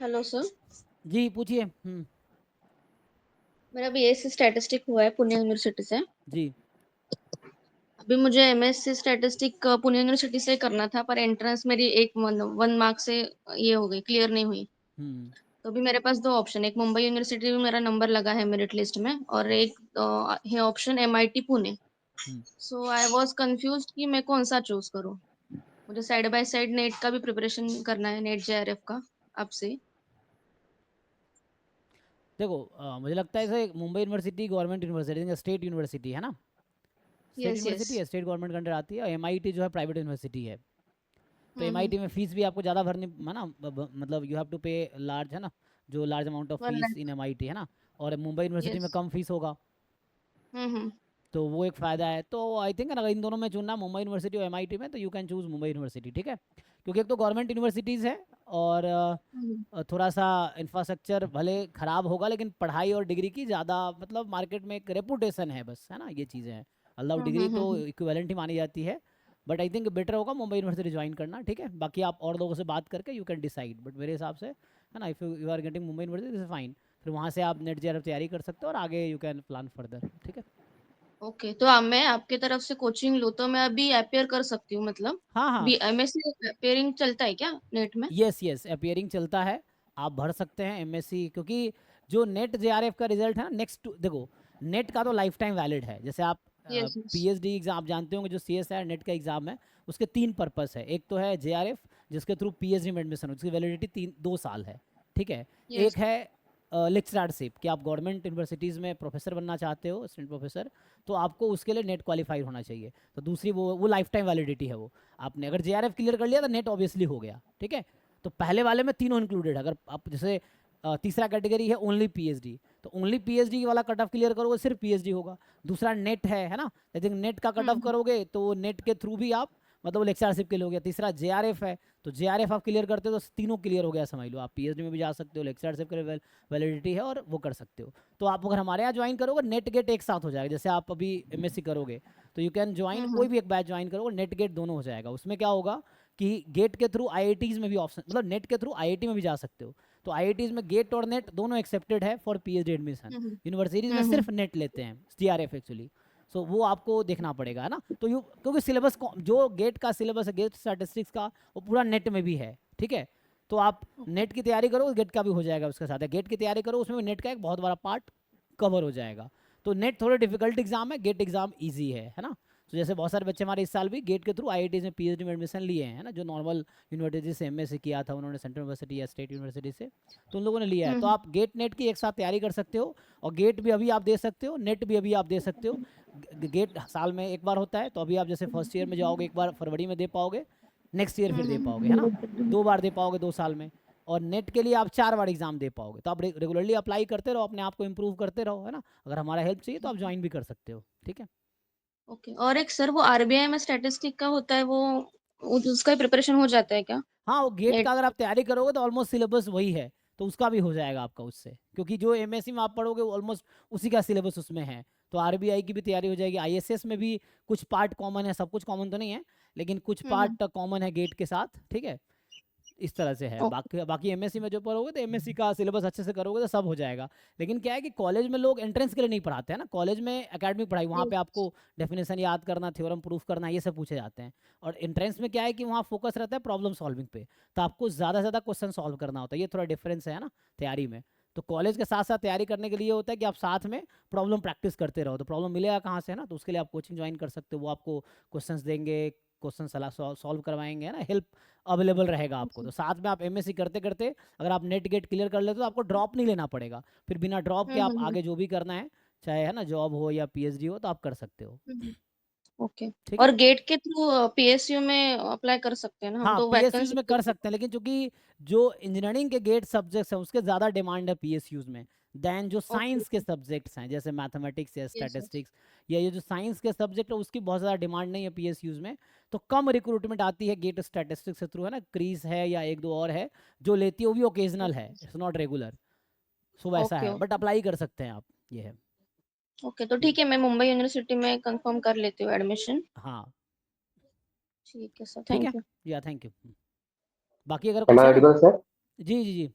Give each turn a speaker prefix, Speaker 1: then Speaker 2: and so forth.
Speaker 1: Hello sir.
Speaker 2: जी पूछिए।
Speaker 1: मेरा BSc statistic हुआ है पुणे यूनिवर्सिटी से।
Speaker 2: जी।
Speaker 1: अभी मुझे एमएससी स्टैटिस्टिक पुणे यूनिवर्सिटी से करना था, पर एंट्रेंस मेरी एक 1 मार्क से ये हो गई, क्लियर नहीं हुई।
Speaker 2: हम्म
Speaker 1: तो अभी मेरे पास 2 ऑप्शन, एक मुंबई यूनिवर्सिटी में मेरा नंबर लगा है मेरिट लिस्ट में, और एक है option MIT Pune.
Speaker 2: Hmm
Speaker 1: so I was confused कि मैं कौन सा चूज करूं। मुझे साइड बाय साइड नेट का भी प्रिपरेशन करना है, नेट जेआरएफ का आपसे।
Speaker 2: देखो मुझे लगता है जैसे Mumbai university government university state university है ना। State
Speaker 1: yes yes.
Speaker 2: यूनिवर्सिटी है, स्टेट गवर्नमेंट के अंडर आती है। और एमआईटी जो है प्राइवेट यूनिवर्सिटी है। तो
Speaker 1: हम्म।
Speaker 2: एमआईटी में फीस भी आपको ज़्यादा भरनी है ना, मतलब यू हैव टू पे लार्ज है ना, जो large amount of fees
Speaker 1: 1 lakh.
Speaker 2: In MIT है ना। और मुंबई यूनिवर्सिटी में
Speaker 1: यस।
Speaker 2: कम फीस होगा।
Speaker 1: हम्म।
Speaker 2: तो वो एक फ़ायदा है। तो आई थिंक अगर इन दोनों में चुनना मुंबई यूनिवर्सिटी और एमआईटी में, तो you can choose Mumbai university, ठीक है। क्योंकि एक तो गवर्नमेंट यूनिवर्सिटीज़ है, और
Speaker 1: हम्म।
Speaker 2: थोड़ा सा इंफ्रास्ट्रक्चर भले ख़राब होगा, लेकिन पढ़ाई और डिग्री की ज़्यादा मतलब मार्केट में एक रेपुटेशन है, बस है ना, ये चीज़ें हैं। अल्लाह डिग्री तो
Speaker 1: हम्म।
Speaker 2: इक्विवेलेंट ही मानी जाती है। बट आई थिंक बेटर होगा मुंबई यूनिवर्सिटी ज्वाइन करना, ठीक है। बाकी आप और लोगों से बात करके यू कैन डिसाइड, बट मेरे हिसाब से है ना, if you are getting Mumbai university this is fine. फिर वहाँ से आप नेट जेआरएफ तैयारी कर सकते हो और आगे यू कैन प्लान फर्दर, ठीक है।
Speaker 1: ओके, तो मैं आपके तरफ से कोचिंग लूँ तो मैं अभी अपेयर कर सकती हूँ, मतलब
Speaker 2: हाँ हाँ।
Speaker 1: बी एमएससी अपेयरिंग चलता है क्या नेट में?
Speaker 2: यस यस, अपियरिंग चलता है। आप भर सकते हैं एमएससी, क्योंकि जो नेट जेआरएफ का रिजल्ट है ना, नेक्स्ट देखो, नेट का तो लाइफ टाइम वैलिड है। जैसे आप
Speaker 1: यस यस।
Speaker 2: पीएचडी एग्जाम आप जानते होंगे, जो सीएसआर नेट का एग्जाम है, उसके 3 पर्पस है। एक तो है जेआरएफ, जिसके थ्रू पीएचडी में एडमिशन हो, जिसकी वैलिडिटी 2 साल है, ठीक है।
Speaker 1: यस।
Speaker 2: एक है लेक्चरशिप, कि आप गवर्नमेंट यूनिवर्सिटीज़ में प्रोफेसर बनना चाहते हो, असिस्टेंट प्रोफेसर, तो आपको उसके लिए नेट क्वालिफाई होना चाहिए। तो दूसरी वो लाइफ टाइम वैलिडिटी है। वो आपने अगर जेआरएफ क्लियर कर लिया तो नेट ऑब्वियसली हो गया, ठीक है। तो पहले वाले में तीनों इंक्लूडेड है। अगर आप जैसे तीसरा कैटेगरी है ओनली पीएचडी, तो ओनली पीएचडी वाला कट ऑफ क्लियर करोगे सिर्फ पीएचडी होगा। दूसरा नेट है ना, आई थिंक नेट का कट ऑफ
Speaker 1: हम्म।
Speaker 2: करोगे तो नेट के थ्रू भी आप मतलब लेक्चरशिप के लिए हो गया। तीसरा जेआरएफ है, तो जेआरएफ आप क्लियर करते हो तो तीनों क्लियर हो गया, समझ लो। आप पीएचडी में भी जा सकते हो, लेक्चरशिप के लिए वैलिडिटी है, और वो कर सकते हो। तो आप अगर हमारे यहाँ ज्वाइन करोगे, नेट गेट एक साथ हो जाएगा। जैसे आप अभी एमएससी करोगे तो यू कैन ज्वाइन, कोई
Speaker 1: हम्म।
Speaker 2: भी एक बैच ज्वाइन करोगे, नेट गेट दोनों हो जाएगा। उसमें क्या होगा कि गेट के थ्रू आईआईटीज़ में भी ऑप्शन, मतलब नेट के थ्रू आईआईटी में भी जा सकते हो। तो आईआईटीज़ में गेट और नेट दोनों एक्सेप्टेड है for PhD admission.
Speaker 1: Hmm.
Speaker 2: Universities में
Speaker 1: हम्म।
Speaker 2: सिर्फ नेट लेते हैं, जीआरएफ एक्चुअली। सो वो आपको देखना पड़ेगा, है ना। तो यू क्योंकि सिलेबस जो गेट का सिलेबस है, गेट स्टैटिस्टिक्स का, वो पूरा नेट में भी है, ठीक है। तो आप
Speaker 1: ओके।
Speaker 2: नेट की तैयारी करो, गेट का भी हो जाएगा उसके साथ। गेट की तैयारी करो, उसमें नेट का एक बहुत बड़ा पार्ट कवर हो जाएगा। तो नेट थोड़ा डिफिकल्ट एग्जाम है, गेट एग्जाम ईजी है ना। तो जैसे बहुत सारे बच्चे हमारे इस साल भी गेट के थ्रू आईआईटीज़ में पीएचडी में एडमिशन लिए हैं, है ना, जो नॉर्मल यूनिवर्सिटी से एमएससी किया था उन्होंने, सेंट्रल यूनिवर्सिटी या स्टेट यूनिवर्सिटी से, तो उन लोगों ने लिया है। तो
Speaker 1: हम्म।
Speaker 2: आप गेट नेट की एक साथ तैयारी कर सकते हो, और गेट भी अभी आप दे सकते हो, नेट भी अभी आप दे सकते हो। गेट साल में एक बार होता है, तो अभी आप जैसे फर्स्ट ईयर में जाओगे, एक बार फरवरी में दे पाओगे, नेक्स्ट ईयर फिर दे पाओगे, है ना। 2 बार दे पाओगे 2 साल में। और नेट के लिए आप 4 बार एग्जाम दे पाओगे। तो आप रेगुलरली अप्लाई करते रहो, अपने आप को इम्प्रूव करते रहो, है ना। अगर हमारा हेल्प चाहिए तो आप ज्वाइन भी कर सकते हो, ठीक है।
Speaker 1: ओके, और एक सर, वो आरबीआई में स्टैटिस्टिक का होता है, वो उसका प्रिपरेशन हो जाता है क्या
Speaker 2: हाँ, वो गेट
Speaker 1: नेट?
Speaker 2: का अगर आप तैयारी करोगे तो ऑलमोस्ट सिलेबस वही है, तो उसका भी हो जाएगा आपका उससे। क्योंकि जो एमएससी में आप पढ़ोगे वो ऑलमोस्ट उसी का सिलेबस उसमें है। तो आरबीआई की भी तैयारी हो जाएगी। आईएसएस में भी कुछ पार्ट कॉमन है, सब कुछ कॉमन तो नहीं है, लेकिन कुछ
Speaker 1: हम्म।
Speaker 2: पार्ट कॉमन है गेट के साथ, ठीक है। इस तरह से है।
Speaker 1: ओके।
Speaker 2: बाकी बाकी एमएससी में जो पढ़ोगे तो एमएससी का सिलेबस अच्छे से करोगे तो सब हो जाएगा। लेकिन क्या है कि कॉलेज में लोग एंट्रेंस के लिए नहीं पढ़ाते हैं ना। कॉलेज में एकेडमिक पढ़ाई, वहाँ पे आपको डेफिनेशन याद करना, थ्योरम प्रूफ करना, ये सब पूछे जाते हैं। और एंट्रेंस में क्या है कि वहाँ फोकस रहता है प्रॉब्लम सॉल्विंग पे, तो आपको ज़्यादा से ज़्यादा क्वेश्चन सॉल्व करना होता है। ये थोड़ा डिफरेंस है ना तैयारी में। तो कॉलेज के साथ साथ तैयारी करने के लिए होता है कि आप साथ में प्रॉब्लम प्रैक्टिस करते रहो। तो प्रॉब्लम मिलेगा कहाँ से, है ना, तो उसके लिए आप कोचिंग ज्वाइन कर सकते हो। वो आपको क्वेश्चंस देंगे, क्वेश्चन सलाह सॉल्व करवाएंगे, है ना, हेल्प अवेलेबल रहेगा आपको। तो साथ में आप एमएससी करते करते अगर आप नेट गेट क्लियर कर लेते हो तो आपको ड्रॉप नहीं लेना पड़ेगा। फिर बिना ड्रॉप के आप
Speaker 1: हम्म।
Speaker 2: आगे जो भी करना है, चाहे है ना जॉब हो या पीएचडी हो, तो आप कर सकते हो,
Speaker 1: ओके।
Speaker 2: ठीक है।
Speaker 1: और गेट के थ्रू पीएसयू में अप्लाई कर सकते हैं ना हम,
Speaker 2: हाँ,
Speaker 1: तो
Speaker 2: पीएसयूज
Speaker 1: वैकेंसी?
Speaker 2: में कर सकते हैं, लेकिन चूंकि जो इंजीनियरिंग के गेट सब्जेक्ट्स हैं उसके ज़्यादा डिमांड है पीएसयूज में देन जो
Speaker 1: ओके।
Speaker 2: साइंस के सब्जेक्ट्स हैं, जैसे मैथमेटिक्स या
Speaker 1: यस यस।
Speaker 2: स्टैटिस्टिक्स, या ये जो साइंस के सब्जेक्ट है उसकी बहुत ज़्यादा डिमांड नहीं है पीएसयूज में। तो कम रिक्रूटमेंट आती है गेट स्टैटिस्टिक्स के थ्रू, है ना। क्रीज है या एक दो और है जो लेती है, वो भी ओकेजनल है, इट्स नॉट रेगुलर। सो वैसा
Speaker 1: ओके।
Speaker 2: है, बट अप्लाई कर सकते हैं आप, ये है।
Speaker 1: ओके, तो
Speaker 2: ठीक
Speaker 1: ठीक है, मैं मुंबई यूनिवर्सिटी में कंफर्म कर लेती हूँ एडमिशन।
Speaker 2: है, हाँ,
Speaker 1: ठीक है सर,
Speaker 2: ठीक है।
Speaker 1: Thank you.
Speaker 2: या थैंक यू। बाकी अगर
Speaker 3: Am
Speaker 2: कुछ
Speaker 3: I
Speaker 2: है।
Speaker 3: audible, sir?
Speaker 2: जी जी जी।